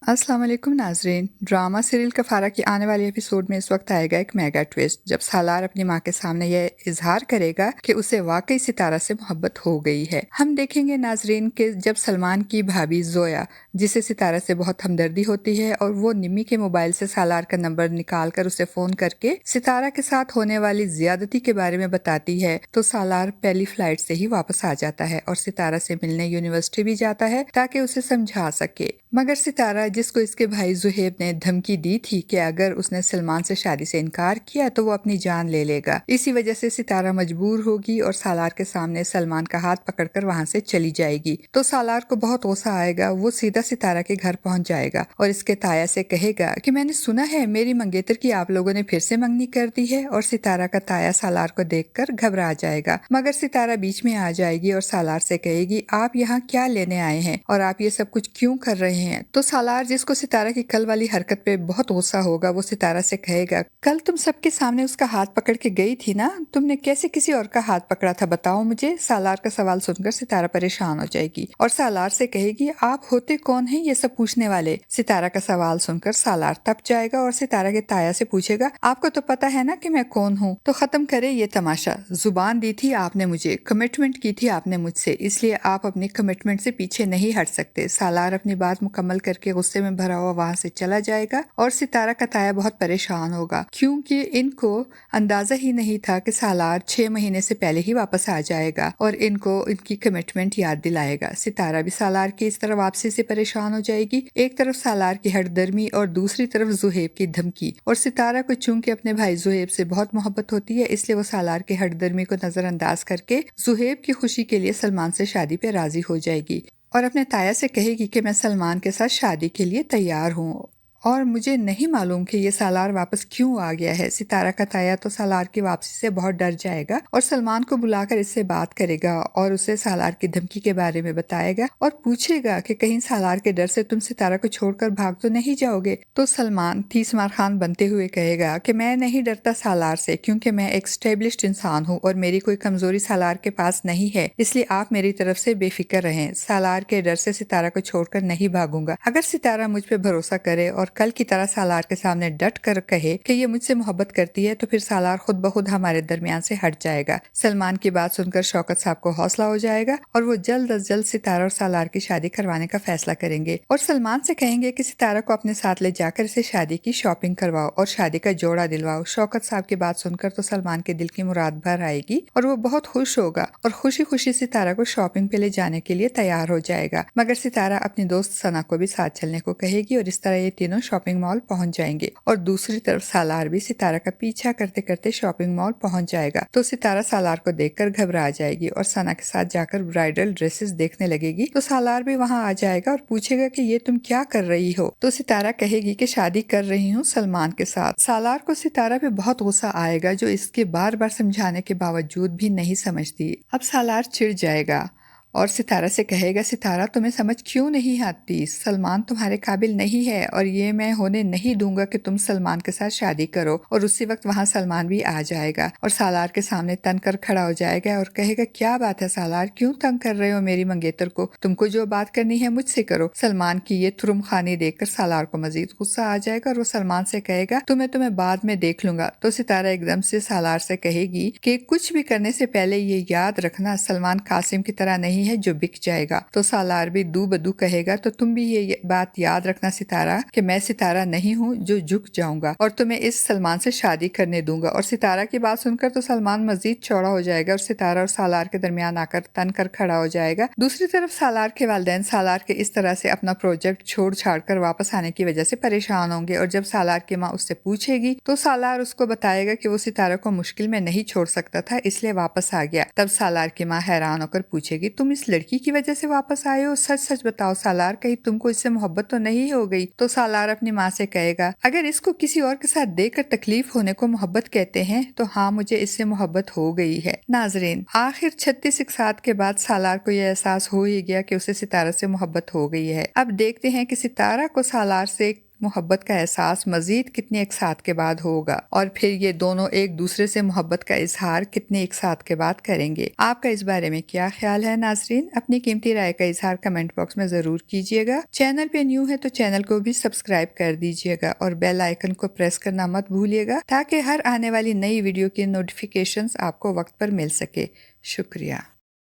अस्सलाम वालेकुम नाजरीन। ड्रामा सीरियल कफारा की आने वाले एपिसोड में इस वक्त आएगा एक मेगा ट्विस्ट, जब सालार अपनी माँ के सामने यह इजहार करेगा कि उसे वाकई सितारा से मोहब्बत हो गई है। हम देखेंगे नाजरीन कि जब सलमान की भाभी जोया, जिसे सितारा से बहुत हमदर्दी होती है, और वो निम्मी के मोबाइल से सालार का नंबर निकाल कर उसे फोन करके सितारा के साथ होने वाली ज्यादती के बारे में बताती है, तो सालार पहली फ्लाइट से ही वापस आ जाता है और सितारा से मिलने यूनिवर्सिटी भी जाता है ताकि उसे समझा सके। मगर सितारा, जिसको इसके भाई जुहेब ने धमकी दी थी कि अगर उसने सलमान से शादी से इनकार किया तो वो अपनी जान ले लेगा, इसी वजह से सितारा मजबूर होगी और सालार के सामने सलमान का हाथ पकड़कर वहां से चली जाएगी। तो सालार को बहुत गुस्सा आएगा, वो सीधा सितारा के घर पहुंच जाएगा और इसके ताया से कहेगा कि मैंने सुना है मेरी मंगेतर की आप लोगों ने फिर से मंगनी कर दी है। और सितारा का ताया सालार को देखकर घबरा जाएगा, मगर सितारा बीच में आ जाएगी और सालार से कहेगी आप यहाँ क्या लेने आए हैं और आप ये सब कुछ क्यों कर रहे हैं। तो सालार, जिसको सितारा की कल वाली हरकत पे बहुत गुस्सा होगा, वो सितारा से कहेगा कल तुम सबके सामने उसका हाथ पकड़ के गई थी ना, तुमने कैसे किसी और का हाथ पकड़ा था बताओ मुझे। सालार का सवाल सुनकर सितारा परेशान हो जाएगी और सालार से कहेगी आप होते कौन हैं ये सब पूछने वाले। सितारा का सवाल सुनकर सालार तप जाएगा और सितारा के ताया से पूछेगा आपको तो पता है ना कि मैं कौन हूँ, तो खत्म करे ये तमाशा। जुबान दी थी आपने मुझे, कमिटमेंट की थी आपने मुझसे, इसलिए आप अपनी कमिटमेंट से पीछे नहीं हट सकते। सालार अपनी बात मुकम्मल करके गुस्से में भरा हुआ वहां से चला जाएगा और सितारा का ताया बहुत परेशान होगा, क्योंकि इनको अंदाजा ही नहीं था कि सालार 6 महीने से पहले ही वापस आ जाएगा और इनको इनकी कमिटमेंट याद दिलाएगा। सितारा भी सालार की इस तरह वापसी से परेशान हो जाएगी, एक तरफ सालार की हठधर्मी और दूसरी तरफ जुहेब की धमकी। और सितारा को चूंकि अपने भाई जुहेब से बहुत मोहब्बत होती है, इसलिए वो सालार की हठधर्मी को नजरअंदाज करके जुहेब की खुशी के लिए सलमान से शादी पे राजी हो जाएगी और अपने ताया से कहेगी कि मैं सलमान के साथ शादी के लिए तैयार हूँ और मुझे नहीं मालूम कि ये सालार वापस क्यों आ गया है। सितारा का ताया तो सालार की वापसी से बहुत डर जाएगा और सलमान को बुलाकर इससे बात करेगा और उसे सालार की धमकी के बारे में बताएगा और पूछेगा कि कहीं सालार के डर से तुम सितारा को छोड़कर भाग तो नहीं जाओगे। तो सलमान तीसमार खान बनते हुए कहेगा कि मैं नहीं डरता सालार से, क्योंकि मैं एक स्टेब्लिश्ड इंसान हूँ और मेरी कोई कमजोरी सालार के पास नहीं है, इसलिए आप मेरी तरफ से बेफिक्र रहें। सालार के डर से सितारा को छोड़कर नहीं भागूंगा। अगर सितारा मुझ पे भरोसा करे और कल की तरह सालार के सामने डट कर कहे कि ये मुझसे मोहब्बत करती है, तो फिर सालार खुद ब खुद हमारे दरमियान से हट जाएगा। सलमान की बात सुनकर शौकत साहब को हौसला हो जाएगा और वो जल्द अज जल्द सितारा और सालार की शादी करवाने का फैसला करेंगे और सलमान से कहेंगे कि सितारा को अपने साथ ले जाकर इसे शादी की शॉपिंग करवाओ और शादी का जोड़ा दिलवाओ। शौकत साहब की बात सुनकर तो सलमान के दिल की मुराद भर आएगी और वो बहुत खुश होगा और खुशी खुशी सितारा को शॉपिंग पे ले जाने के लिए तैयार हो जाएगा। मगर सितारा अपनी दोस्त सना को भी साथ चलने को कहेगी और इस तरह ये तीनों शॉपिंग मॉल पहुंच जाएंगे और दूसरी तरफ सालार भी सितारा का पीछा करते करते शॉपिंग मॉल पहुंच जाएगा। तो सितारा सालार को देखकर घबरा जाएगी और सना के साथ जाकर ब्राइडल ड्रेसेस देखने लगेगी। तो सालार भी वहां आ जाएगा और पूछेगा कि ये तुम क्या कर रही हो। तो सितारा कहेगी कि शादी कर रही हूँ सलमान के साथ। सालार को सितारा पे बहुत गुस्सा आएगा, जो इसके बार बार समझाने के बावजूद भी नहीं समझती। अब सालार चिढ़ जाएगा और सितारा से कहेगा सितारा तुम्हें समझ क्यों नहीं आती, सलमान तुम्हारे काबिल नहीं है और ये मैं होने नहीं दूंगा कि तुम सलमान के साथ शादी करो। और उसी वक्त वहां सलमान भी आ जाएगा और सालार के सामने तन कर खड़ा हो जाएगा और कहेगा क्या बात है सालार, क्यों तंग कर रहे हो मेरी मंगेतर को, तुमको जो बात करनी है मुझसे करो। सलमान की ये तुरुम खानी देखकर सालार को मजीद गुस्सा आ जाएगा और वो सलमान से कहेगा तुम्हें बाद में देख लूंगा। तो सितारा एकदम से सालार से कहेगी कि कुछ भी करने से पहले ये याद रखना, सलमान कासिम की तरह नहीं है जो बिक जाएगा। तो सालार भी दू बदू कहेगा तो तुम भी ये बात याद रखना सितारा कि मैं सितारा नहीं हूँ जो झुक जाऊंगा और तुम्हें इस सलमान से शादी करने दूंगा। और सितारा की बात सुनकर तो सलमान मजीद चौड़ा हो जाएगा और सितारा और सालार के दरमियान आकर तन कर खड़ा हो जाएगा। दूसरी तरफ सालार के वालिदैन सालार के इस तरह से अपना प्रोजेक्ट छोड़ छाड़ कर वापस आने की वजह से परेशान होंगे और जब सालार की माँ उससे पूछेगी तो सालार उसको बताएगा कि वो सितारा को मुश्किल में नहीं छोड़ सकता था, इसलिए वापस आ गया। तब सालार की माँ हैरान होकर पूछेगी तुम इस लड़की की वजह से वापस आए हो, सच सच बताओ सालार, कहीं तुमको इससे मोहब्बत तो नहीं हो गई। तो सालार अपनी माँ से कहेगा अगर इसको किसी और के साथ देखकर तकलीफ होने को मोहब्बत कहते हैं तो हाँ मुझे इससे मोहब्बत हो गई है। नाजरीन, आखिर 36 इकसात के बाद सालार को यह एहसास हो ही गया कि उसे सितारा से मोहब्बत हो गई है। अब देखते हैं कि सितारा को सालार से محبت کا احساس مزید کتنے ایک ساتھ کے بعد ہوگا، اور پھر یہ دونوں ایک دوسرے سے محبت کا اظہار کتنے ایک ساتھ کے بعد کریں گے۔ آپ کا اس بارے میں کیا خیال ہے ناظرین؟ اپنی قیمتی رائے کا اظہار کمنٹ باکس میں ضرور کیجیے گا۔ چینل پہ نیو ہے تو چینل کو بھی سبسکرائب کر دیجیے گا اور بیل آئیکن کو پریس کرنا مت بھولیے گا تاکہ ہر آنے والی نئی ویڈیو کی نوٹیفیکیشنز آپ کو وقت پر مل سکے۔ شکریہ۔